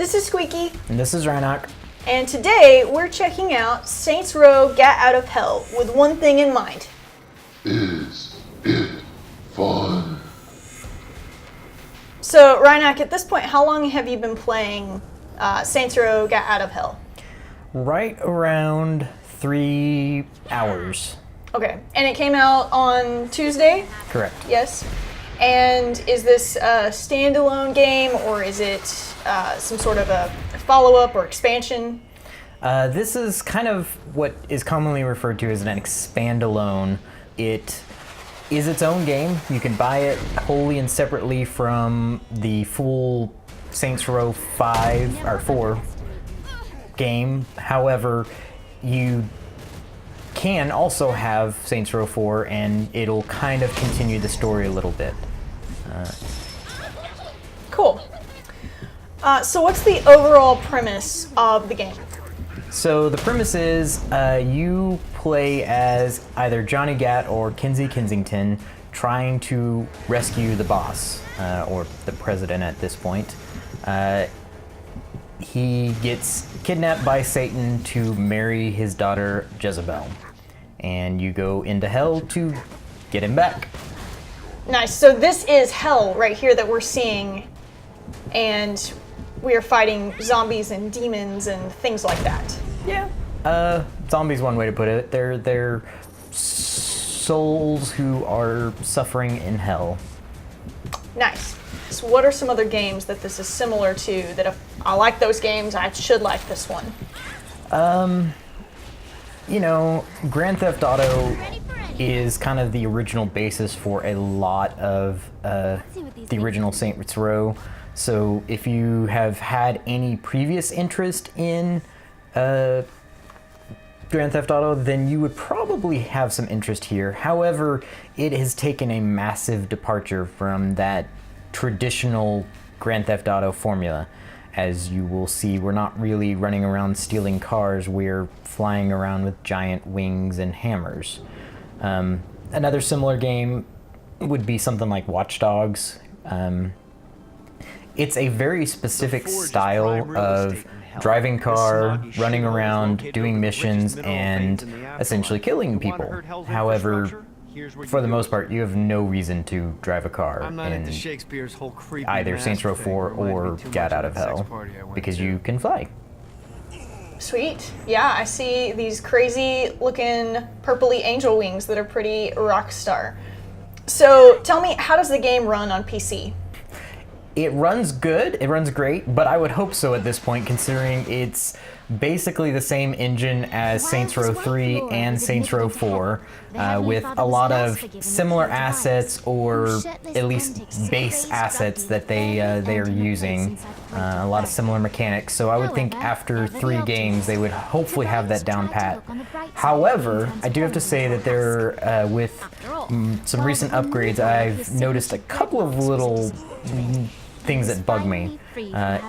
This is Squeaky, And this is Rhinoc. and today we're checking out Saints Row Gat Out of Hell with one thing in mind. Is it fun? So, Rhinoc, at this point, how long have you been playing Saints Row Gat Out of Hell? Right around 3 hours. Okay, and it came out on Tuesday? Correct. Yes. And is this a standalone game, or is it some sort of a follow-up or expansion? This is kind of what is commonly referred to as an expandalone. It is its own game. You can buy it wholly and separately from the full Saints Row 5 or 4 game. However, you can also have Saints Row 4 and it'll kind of continue the story a little bit. Cool. So what's the overall premise of the game? So the premise is you play as either Johnny Gat or Kinsey Kensington trying to rescue the boss, or the president at this point. He gets kidnapped by Satan to marry his daughter Jezebel. And you go into hell to get him back. Nice. So this is hell right here that we're seeing, and we are fighting zombies and demons and things like that. Yeah. Zombies, one way to put it. They're souls who are suffering in hell. Nice. So what are some other games that this is similar to, that if I like those games, I should like this one? You know, Grand Theft Auto is kind of the original basis for a lot of the original Saints Row. So if you have had any previous interest in Grand Theft Auto, then you would probably have some interest here. However, it has taken a massive departure from that traditional Grand Theft Auto formula. As you will see, we're not really running around stealing cars, we're flying around with giant wings and hammers. Another similar game would be something like Watch Dogs. It's a very specific style of driving car, running around, doing missions, and essentially killing people. However, for the most part, you have no reason to drive a car in either Saints Row 4 or Gat Out of Hell, because you can fly. Sweet. Yeah, I see these crazy looking purpley angel wings that are pretty rock star. So tell me, how does the game run on PC? It runs good, it runs great, but I would hope so at this point, considering it's basically the same engine as Saints Row 3 and Saints Row 4, with a lot of similar assets, or at least base assets that they are using, a lot of similar mechanics. So I would think after 3 games they would hopefully have that down pat. However, I do have to say that there, with some recent upgrades, I've noticed a couple of little things that bug me. At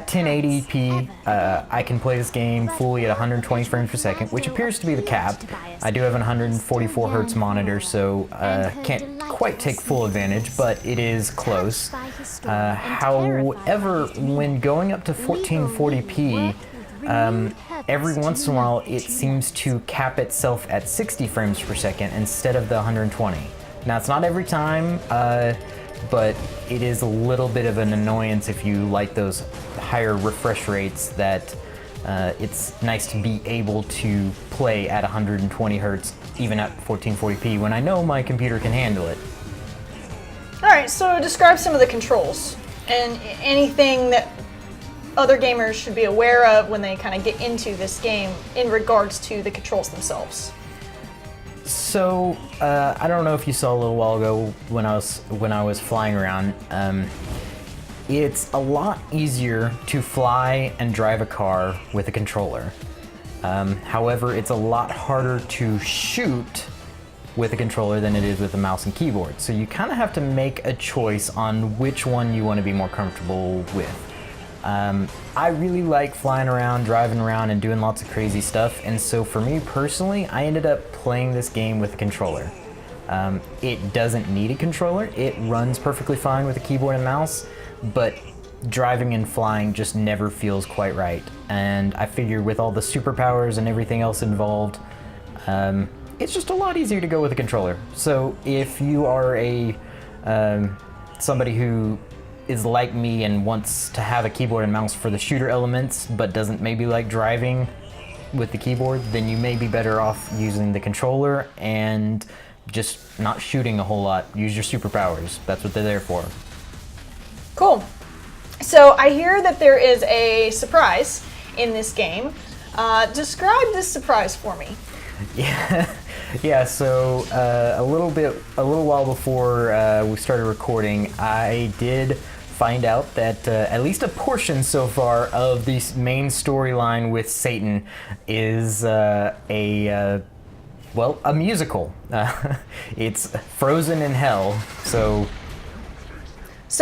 1080p, I can play this game fully at 120 frames per second, which appears to be the cap. I do have an 144 hertz monitor, so can't quite take full advantage, but it is close. However, when going up to 1440p, every once in a while it seems to cap itself at 60 frames per second instead of the 120. Now, it's not every time, but it is a little bit of an annoyance if you like those higher refresh rates, that it's nice to be able to play at 120 hertz even at 1440p when I know my computer can handle it. Alright, so describe some of the controls and anything that other gamers should be aware of when they kind of get into this game in regards to the controls themselves. So, I don't know if you saw a little while ago when I was flying around. It's a lot easier to fly and drive a car with a controller. However, it's a lot harder to shoot with a controller than it is with a mouse and keyboard. So you kind of have to make a choice on which one you want to be more comfortable with. I really like flying around, driving around, and doing lots of crazy stuff, and so for me personally, I ended up playing this game with a controller. It doesn't need a controller, it runs perfectly fine with a keyboard and mouse, but driving and flying just never feels quite right. And I figure with all the superpowers and everything else involved, it's just a lot easier to go with a controller. So if you are somebody who is like me and wants to have a keyboard and mouse for the shooter elements, but doesn't maybe like driving with the keyboard, then you may be better off using the controller and just not shooting a whole lot. Use your superpowers. That's what they're there for. Cool. So I hear that there is a surprise in this game. Describe this surprise for me. Yeah. So a little while before we started recording, I did find out that at least a portion so far of the main storyline with Satan is a musical. It's Frozen in Hell. So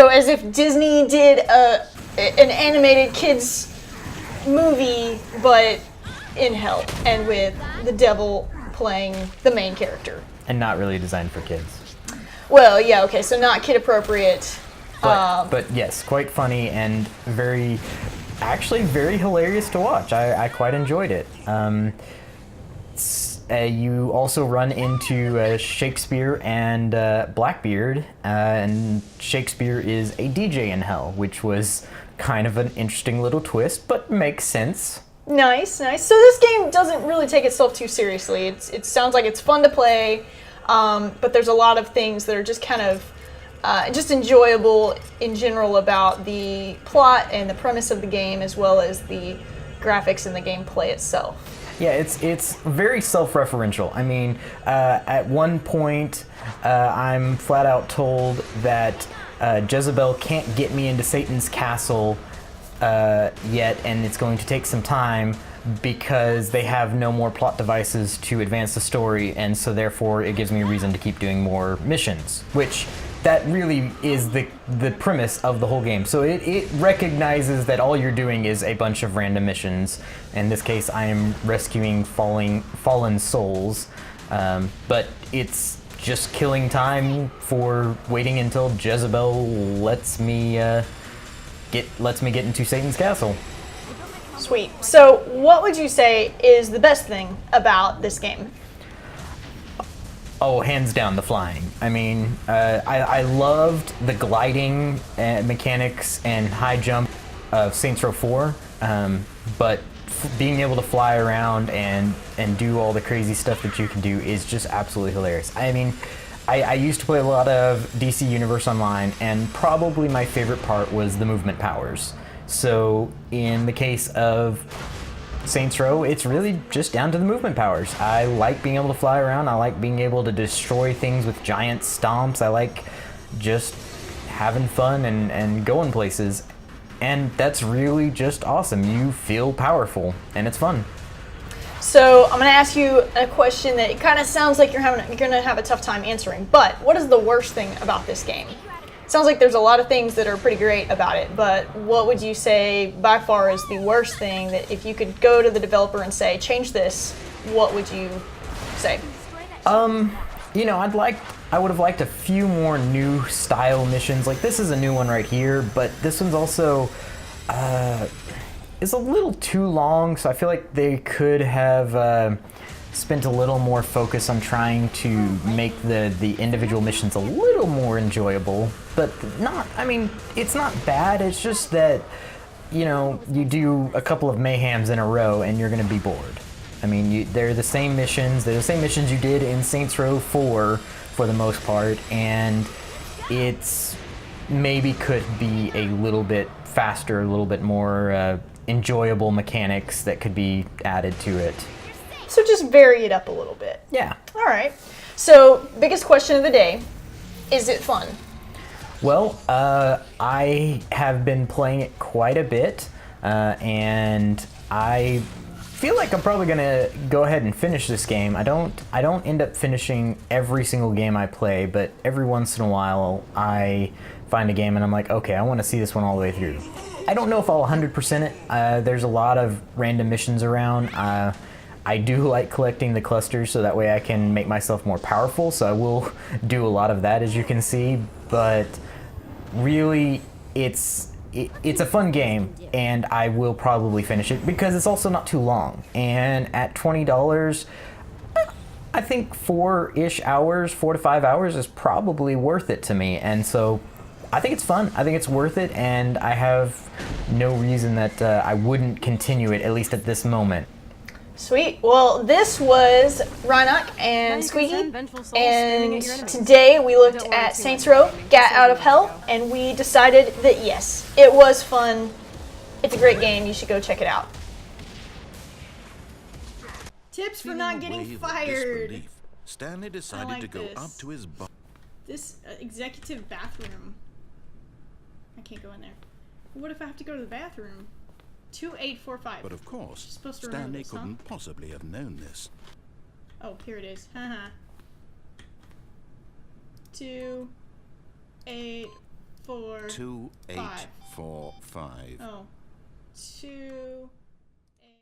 as if Disney did an animated kids movie, but in hell, and with the devil playing the main character. And not really designed for kids. Well, yeah, okay, so not kid appropriate. But yes, quite funny and actually very hilarious to watch. I quite enjoyed it. You also run into Shakespeare and Blackbeard, and Shakespeare is a DJ in hell, which was kind of an interesting little twist, but makes sense. Nice. So this game doesn't really take itself too seriously. It sounds like it's fun to play, but there's a lot of things that are just kind of just enjoyable in general about the plot and the premise of the game, as well as the graphics and the gameplay itself. Yeah, it's very self-referential. I mean, at one point, I'm flat out told that Jezebel can't get me into Satan's castle yet, and it's going to take some time because they have no more plot devices to advance the story, and so therefore it gives me a reason to keep doing more missions, which that really is the premise of the whole game. So it recognizes that all you're doing is a bunch of random missions. In this case, I am rescuing fallen souls, but it's just killing time for waiting until Jezebel lets me get into Satan's castle. Sweet. So what would you say is the best thing about this game? Oh, hands down, the flying. I mean, I loved the gliding mechanics and high jump of Saints Row 4, but being able to fly around and do all the crazy stuff that you can do is just absolutely hilarious. I mean, I used to play a lot of DC Universe Online, and probably my favorite part was the movement powers. So in the case of Saints Row, it's really just down to the movement powers. I like being able to fly around. I like being able to destroy things with giant stomps. I like just having fun and going places. And that's really just awesome. You feel powerful, and it's fun. So I'm going to ask you a question that it kind of sounds like you're going to have a tough time answering. But what is the worst thing about this game? It sounds like there's a lot of things that are pretty great about it, but what would you say by far is the worst thing that if you could go to the developer and say, change this, what would you say? I would have liked a few more new style missions. Like, this is a new one right here, but this one's also is a little too long, so I feel like they could have spent a little more focus on trying to make the individual missions a little more enjoyable. But it's not bad. It's just that, you do a couple of mayhems in a row and you're going to be bored. I mean, they're the same missions. They're the same missions you did in Saints Row 4 for the most part, and it's maybe could be a little bit faster, a little bit more enjoyable mechanics that could be added to it. So just vary it up a little bit. Yeah. All right. So, biggest question of the day, is it fun? Well, I have been playing it quite a bit, and I feel like I'm probably gonna go ahead and finish this game. I don't end up finishing every single game I play, but every once in a while I find a game and I'm like, okay, I want to see this one all the way through. I don't know if I'll 100% it. There's a lot of random missions around. I do like collecting the clusters so that way I can make myself more powerful, so I will do a lot of that, as you can see, but really it's it's a fun game, and I will probably finish it because it's also not too long. And at $20, I think 4-ish hours, 4 to 5 hours is probably worth it to me. And so I think it's fun. I think it's worth it, and I have no reason that I wouldn't continue it, at least at this moment. Sweet. Well, this was Rhynoc and Squeaky, and today we looked at Saints Row, Gat Out of Hell, and we decided that yes, it was fun. It's a great game. You should go check it out. Tips for not getting fired. Stanley decided to go up to his bar. This executive bathroom. I can't go in there. What if I have to go to the bathroom? 2845. But of course, Supposed to remember Stanley this, huh? couldn't possibly have known this. Oh, here it is. Haha. 2845. 2845. Oh.